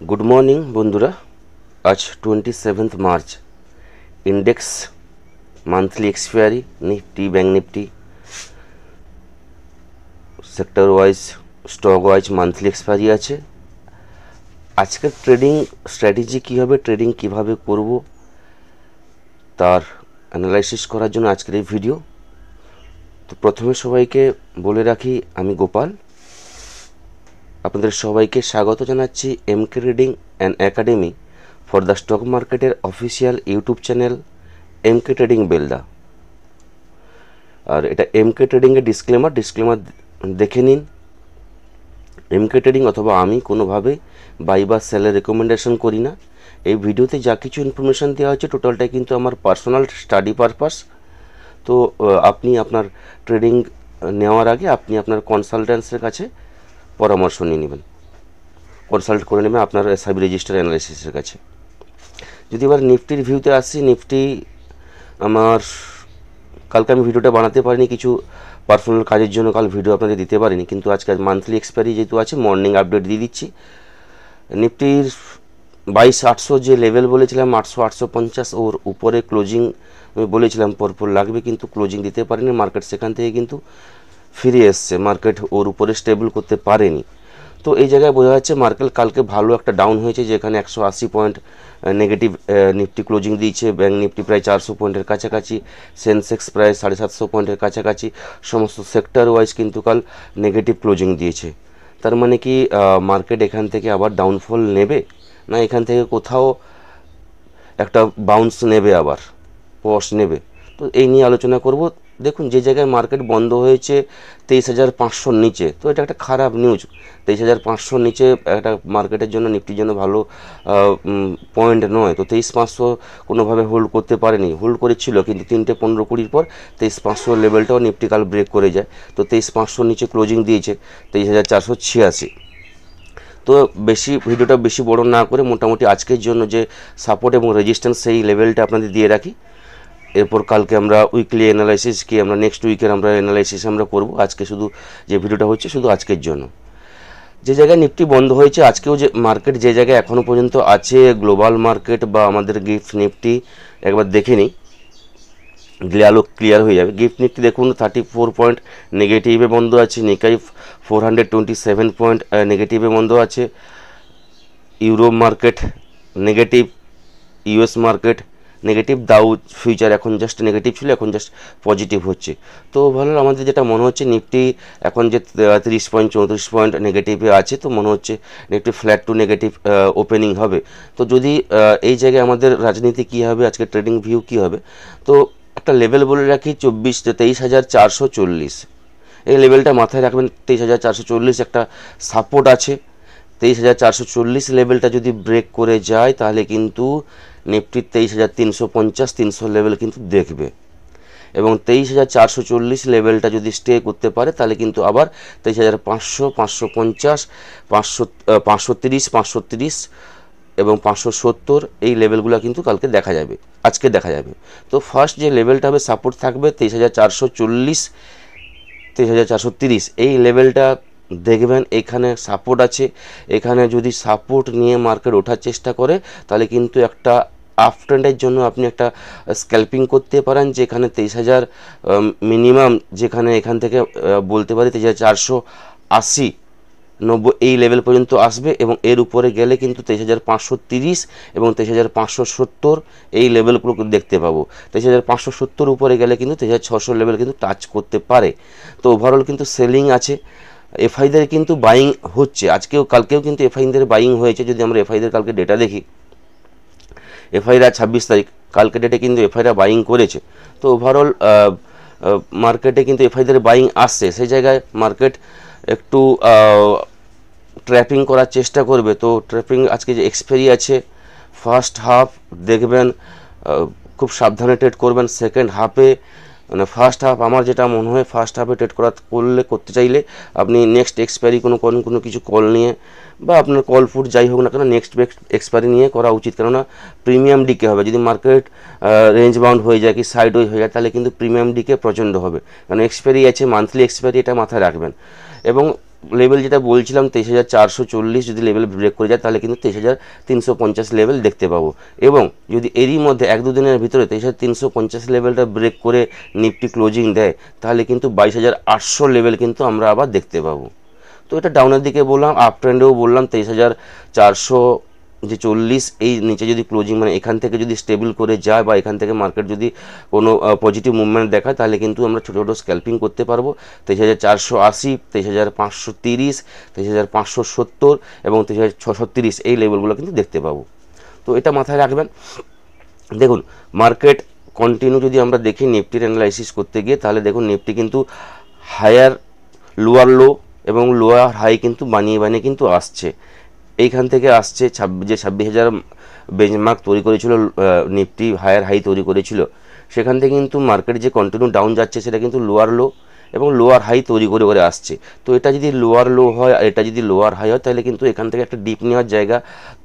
Good morning बंधुरा आज 27 March index monthly expiry Nifty bank Nifty sector wise stock wise monthly expiry आछे। आजकेर trading strategy की होबे, ट्रेडिंग किभाबे करब तार एनालाइसिस करार जोन्नो आजकेर এই ভিডিও। तो प्रथमे सबाइके बोले राखी आमी गोपाल, আপনাদের সবাইকে স্বাগত জানাচ্ছি MK trading and academy for the stock মার্কেটের official YouTube channel MK trading Belda. আর এটা এমকে ট্রেডিংয়ের ডিসক্লেমার দেখে নিন। এমকে ট্রেডিং অথবা আমি কোনোভাবে বাই বা সেলের রেকমেন্ডেশন করি না। এই ভিডিওতে যা কিছু ইনফরমেশান দেওয়া হচ্ছে টোটালটাই কিন্তু আমার পার্সোনাল স্টাডি পারপাস। তো আপনি আপনার ট্রেডিং নেওয়ার আগে আপনি আপনার কনসালটেন্সের কাছে পরামর্শ নিয়ে নেবেন, কনসাল্ট করে নেবেন আপনার এসআইবি রেজিস্টার অ্যানালাইসিসের কাছে। যদি এবার নিফটির ভিউতে আসি, নিফটি আমার কালকে আমি ভিডিওটা বানাতে পারিনি, কিছু পার্সোনাল কাজের জন্য কাল ভিডিও আপনাদের দিতে পারিনি, কিন্তু আজকে মান্থলি এক্সপায়ারি যেহেতু আছে মর্নিং আপডেট দিয়ে দিচ্ছি। নিফটির 22,800 যে লেভেল বলেছিলাম 800-850 ওর উপরে ক্লোজিং আমি বলেছিলাম পরপর লাগবে, কিন্তু ক্লোজিং দিতে পারিনি। মার্কেট সেখান থেকে কিন্তু ফিরে এসছে, মার্কেট ওর উপরে স্টেবল করতে পারেনি। তো এই জায়গায় বোঝা যাচ্ছে মার্কেট কালকে ভালো একটা ডাউন হয়েছে, যেখানে 180 পয়েন্ট নেগেটিভ নিফটি ক্লোজিং দিয়েছে। ব্যাঙ্ক নিফটি প্রায় 400 পয়েন্টের কাছাকাছি, সেন্সেক্স প্রায় 750 পয়েন্টের কাছাকাছি, সমস্ত সেক্টর ওয়াইজ কিন্তু কাল নেগেটিভ ক্লোজিং দিয়েছে। তার মানে কি মার্কেট এখান থেকে আবার ডাউনফল নেবে, না এখান থেকে কোথাও একটা বাউন্স নেবে, আবার পস নেবে? তো এই নিয়ে আলোচনা করব। দেখুন, যে জায়গায় মার্কেট বন্ধ হয়েছে 23,500 নিচে, তো এটা একটা খারাপ নিউজ। 23,500 নিচে একটা মার্কেটের জন্য, নিফটির জন্য ভালো পয়েন্ট নয়। তো 23,500 কোনোভাবে হোল্ড করতে পারেনি, হোল্ড করেছিল কিন্তু 3:15-20 পর 23,500 লেভেলটাও নিফটি কাল ব্রেক করে যায়। তো 23,500 নিচে ক্লোজিং দিয়েছে 23,486। তো ভিডিওটা বেশি বড় না করে মোটামুটি আজকের জন্য যে সাপোর্ট এবং রেজিস্ট্যান্স সেই লেভেলটা আপনাদের দিয়ে রাখি। এরপর কালকে আমরা উইকলি অ্যানালাইসিস কি আমরা নেক্সট উইকের আমরা অ্যানালাইসিস আমরা করব। আজকে শুধু যে ভিডিওটা হচ্ছে শুধু আজকের জন্য। যে জায়গায় নিফটি বন্ধ হয়েছে আজকেও, যে মার্কেট যে জায়গায় এখনও পর্যন্ত আছে, গ্লোবাল মার্কেট বা আমাদের গিফট নিফটি একবার দেখে নিই, আলো ক্লিয়ার হয়ে যাবে। গিফট নিফটি দেখুন 34 পয়েন্ট নেগেটিভে বন্ধ আছে, নিকাই 427 পয়েন্ট নেগেটিভে বন্ধ আছে, Europe market negative, US market negative, দাউ ফিউচার এখন জাস্ট নেগেটিভ ছিল, এখন জাস্ট পজিটিভ হচ্ছে। তো ওভারঅল আমাদের যেটা মনে হচ্ছে নিফটি এখন যে 30 পয়েন্ট 34 পয়েন্ট নেগেটিভে আছে, তো মনে হচ্ছে Nifty flat to negative opening হবে। তো যদি এই জায়গায় আমাদের রাজনীতি কী হবে, আজকে ট্রেডিং ভিউ কী হবে, তো একটা লেভেল বলে রাখি 23,440, এই লেভেলটা মাথায় রাখবেন। 23,440 একটা সাপোর্ট আছে। 23,440 লেভেলটা যদি ব্রেক করে যায় তাহলে কিন্তু নিফটি 23,350-300 লেভেল কিন্তু দেখবে, এবং 23,440 লেভেলটা যদি স্টে করতে পারে তাহলে কিন্তু আবার 23,500, 550, 530, 530 এবং 570 এই লেভেলগুলো কিন্তু কালকে দেখা যাবে, আজকে দেখা যাবে। তো ফার্স্ট যে লেভেলটা হবে সাপোর্ট থাকবে 23,440, 23,430 এই লেভেলটা দেখবেন। এখানে সাপোর্ট আছে, এখানে যদি সাপোর্ট নিয়ে মার্কেট ওঠার চেষ্টা করে তাহলে কিন্তু একটা আপ ট্রেন্ডের জন্য আপনি একটা স্ক্যাল্পিং করতে পারেন, যেখানে 23,000 মিনিমাম, যেখানে এখান থেকে বলতে পারি 23,480, 90 এই লেভেল পর্যন্ত আসবে, এবং এর উপরে গেলে কিন্তু 23,530 এবং 23,570 এই লেভেলগুলো দেখতে পাবো। 23,570 উপরে গেলে কিন্তু 23,600 লেভেল কিন্তু টাচ করতে পারে। তো ওভারঅল কিন্তু সেলিং আছে, এফআইদের কিন্তু বাইং হচ্ছে, আজকেও কালকেও কিন্তু এফআইদের বাইং হয়েছে। যদি আমরা এফআইদের কালকে ডেটা দেখি, এফআইরা 26 তারিখ, কালকে ডেটে কিন্তু এফআইরা বাইং করেছে। তো ওভারঅল মার্কেটে কিন্তু এফআইদের বাইং আসছে, সেই জায়গায় মার্কেট একটু ট্র্যাপিং করার চেষ্টা করবে। তো ট্র্যাপিং আজকে যে এক্সপায়ারি আছে, ফার্স্ট হাফ দেখবেন খুব সাবধানে ট্রেড করবেন। সেকেন্ড হাফে মানে ফার্স্ট হাফ আমার যেটা মনে হয়, ফার্স্ট হাফে ট্রেড করতে চাইলে আপনি নেক্সট এক্সপায়ারি কোনো কিছু কল নিয়ে বা আপনার কল ফুট যাই হোক না কেন নেক্সট এক্সপায়ারি নিয়ে করা উচিত, কেননা প্রিমিয়াম ডিকে হবে। যদি মার্কেট রেঞ্জ বাউন্ড হয়ে যায় কি সাইড ওয়ে হয়ে যায় তাহলে কিন্তু প্রিমিয়াম ডিকে প্রচণ্ড হবে, কারণ এক্সপায়ারি আছে, মান্থলি এক্সপায়ারি, এটা মাথায় রাখবেন। এবং লেভেল যেটা বলছিলাম 23,440 যদি লেভেল ব্রেক করে যায় তাহলে কিন্তু 23,350 লেভেল দেখতে পাবো, এবং যদি এরই মধ্যে 1-2 দিনের ভিতরে 23,350 লেভেলটা ব্রেক করে নিফটি ক্লোজিং দেয় তাহলে কিন্তু 22,800 লেভেল কিন্তু আমরা আবার দেখতে পাবো। তো এটা ডাউনের দিকে বললাম, আপ ট্রেন্ডেও বললাম 23,440 এই নিচে যদি ক্লোজিং মানে এখান থেকে যদি স্টেবল করে যায় বা এখান থেকে মার্কেট যদি কোনো পজিটিভ মুভমেন্ট দেখায় তাহলে কিন্তু আমরা ছোটো ছোটো স্ক্যাল্পিং করতে পারবো। 23,480, 23,530, 23,570 এবং 23,630 এই লেভেলগুলো কিন্তু দেখতে পাবো। তো এটা মাথায় রাখবেন। দেখুন মার্কেট কন্টিনিউ যদি আমরা দেখি নিফটির অ্যানালাইসিস করতে গিয়ে তাহলে দেখুন নিফটি কিন্তু হায়ার লোয়ার লো এবং লোয়ার হাই কিন্তু বানিয়ে বানিয়ে কিন্তু আসছে। এইখান থেকে আসছে যে 26,000 বেঞ্চমার্ক তৈরি করেছিল নিফটি হায়ার হাই তৈরি করেছিল, সেখান থেকে কিন্তু মার্কেট যে কন্টিনিউ ডাউন যাচ্ছে সেটা কিন্তু লোয়ার লো এবং লোয়ার হাই তৈরি করে করে আসছে। তো এটা যদি লোয়ার লো হয় আর এটা যদি লোয়ার হাই হয় তাহলে কিন্তু এখান থেকে একটা ডিপ নেওয়ার জায়গা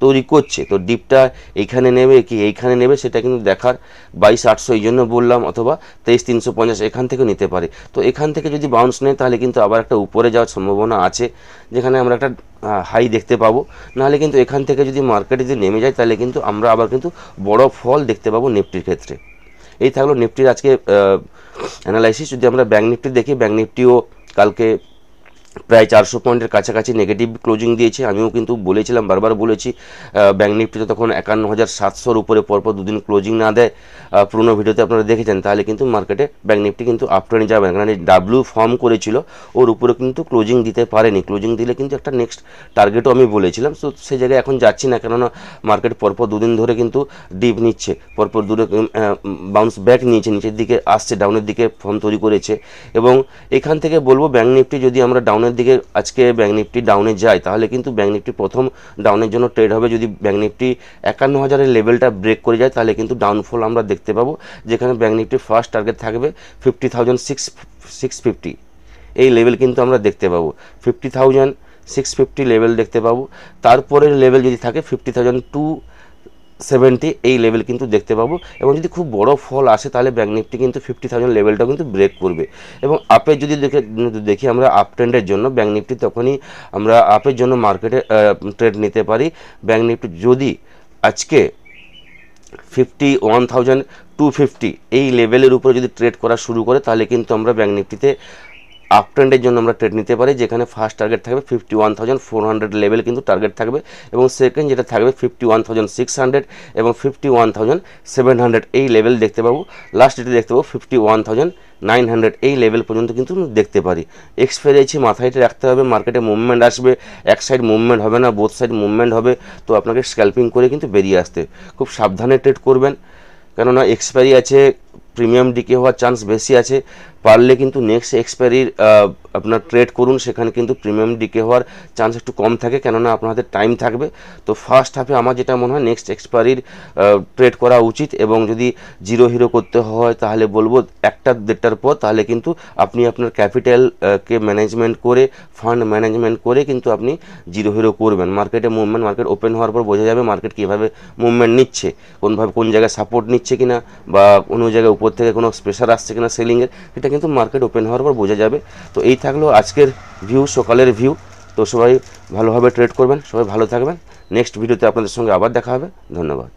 তৈরি করছে। তো ডিপটা এইখানে নেবে কি এইখানে নেবে সেটা কিন্তু দেখার, 22,800 এই জন্য বললাম, অথবা 23,350 এখান থেকে নিতে পারে। তো এখান থেকে যদি বাউন্স নেয় তাহলে কিন্তু আবার একটা উপরে যাওয়ার সম্ভাবনা আছে যেখানে আমরা একটা হাই দেখতে পাবো। নাহলে কিন্তু এখান থেকে যদি মার্কেটে যদি নেমে যায় তাহলে কিন্তু আমরা আবার কিন্তু বড় ফল দেখতে পাবো নিফটির ক্ষেত্রে। এই থাকলো নিফটির আজকে অ্যানালাইসিস। যদি আমরা ব্যাঙ্ক নিফটি দেখি, ব্যাঙ্ক নিফটিও কালকে প্রায় 400 পয়েন্টের কাছাকাছি নেগেটিভ ক্লোজিং দিয়েছে। আমিও কিন্তু বলেছিলাম, বারবার বলেছি, ব্যাঙ্ক নিফটিতে তখন 51,700 উপরে পরপর দুদিন ক্লোজিং না দেয়, পুরোনো ভিডিওতে আপনারা দেখেছেন, তাহলে কিন্তু মার্কেটে ব্যাঙ্ক নিফটি কিন্তু আপ ট্রেন্ডে যাবে না। কারণ ডাব্লিউ ফর্ম করেছিল ওর উপরে কিন্তু ক্লোজিং দিতে পারেনি, ক্লোজিং দিলে কিন্তু একটা নেক্সট টার্গেটও আমি বলেছিলাম। তো সেই জায়গায় এখন যাচ্ছি না, কেননা মার্কেট পরপর দুদিন ধরে কিন্তু ডিপ নিচ্ছে, পরপর দূরে বাউন্স ব্যাক নিয়েছে, নিচের দিকে আসছে, ডাউনের দিকে ফর্ম তৈরি করেছে। এবং এখান থেকে বলবো ব্যাঙ্ক নিফটি যদি আমরা ডাউনের দিকে আজকে ব্যাঙ্ক নিফটি ডাউনে যায় তাহলে কিন্তু ব্যাঙ্ক নিফটি প্রথম ডাউনের জন্য ট্রেড হবে। যদি ব্যাঙ্ক নিফটি 51,000 লেভেলটা ব্রেক করে যায় তাহলে কিন্তু ডাউনফল আমরা দেখতে পাবো, যেখানে ব্যাঙ্ক নিফটির ফার্স্ট টার্গেট থাকবে 50,650 এই লেভেল কিন্তু আমরা দেখতে পাবো, 50,650 লেভেল দেখতে পাবো। তারপরের লেভেল যদি থাকে 50,270 এই লেভেল কিন্তু দেখতে পাবো। এবং যদি খুব বড় ফল আসে তাহলে ব্যাঙ্ক নিফটি কিন্তু 50,000 লেভেলটাও কিন্তু ব্রেক করবে। এবং আপের যদি দেখি আমরা আপ ট্রেন্ডের জন্য ব্যাঙ্ক নিফটি, তখনই আমরা আপের জন্য মার্কেটে ট্রেড নিতে পারি। ব্যাঙ্ক নিফটি যদি আজকে 51,250 এই লেভেলের উপরে যদি ট্রেড করা শুরু করে তাহলে কিন্তু আমরা ব্যাঙ্ক নিফটিতে আপ ট্রেন্ডের জন্য আমরা ট্রেড নিতে পারি, যেখানে ফার্স্ট টার্গেট থাকবে 51,400 লেভেল কিন্তু টার্গেট থাকবে, এবং সেকেন্ড যেটা থাকবে 51,600 এবং 51,700 এই লেভেল দেখতে পাবো। লাস্ট যেটা দেখতে পাবো 51,900 এই লেভেল পর্যন্ত কিন্তু দেখতে পারি। এক্সপেরিয়েন্সি মাথায় রাখতে হবে, মার্কেটে মুভমেন্ট আসবে, এক সাইড মুভমেন্ট হবে না, বোথ সাইড মুভমেন্ট হবে। তো আপনাকে স্ক্যাল্পিং করে কিন্তু বেরিয়ে আসতে খুব সাবধানে ট্রেড করবেন, কেননা এক্সপায়ারি আছে, প্রিমিয়াম ডিকে হওয়ার চান্স বেশি আছে। পারলে কিন্তু নেক্সট এক্সপায়ারির আপনার ট্রেড করুন, সেখানে কিন্তু প্রিমিয়াম ডিকে হওয়ার চান্স একটু কম থাকে, কেননা আপনার হাতে টাইম থাকবে। তো ফার্স্ট হাফে আমার যেটা মনে হয় নেক্সট এক্সপায়ারির ট্রেড করা উচিত, এবং যদি জিরো হিরো করতে হয় তাহলে বলবো 1-1.5টার পর, তাহলে কিন্তু আপনি আপনার ক্যাপিটালকে ম্যানেজমেন্ট করে, ফান্ড ম্যানেজমেন্ট করে কিন্তু আপনি জিরো হিরো করবেন। মার্কেটে মুভমেন্ট, মার্কেট ওপেন হওয়ার পর বোঝা যাবে মার্কেট কীভাবে মুভমেন্ট নিচ্ছে, কোন জায়গায় সাপোর্ট নিচ্ছে কিনা, বা কোনো জায়গায় উপর থেকে কোনো প্রেশার আসছে কিনা সেলিংয়ের, এটা কিন্তু মার্কেট ওপেন হওয়ার পর বোঝা যাবে। তো এই থাকলো আজকের ভিউ, সকালের ভিউ। তো সবাই ভালোভাবে ট্রেড করবেন, সবাই ভালো থাকবেন। নেক্সট ভিডিওতে আপনাদের সঙ্গে আবার দেখা হবে। ধন্যবাদ।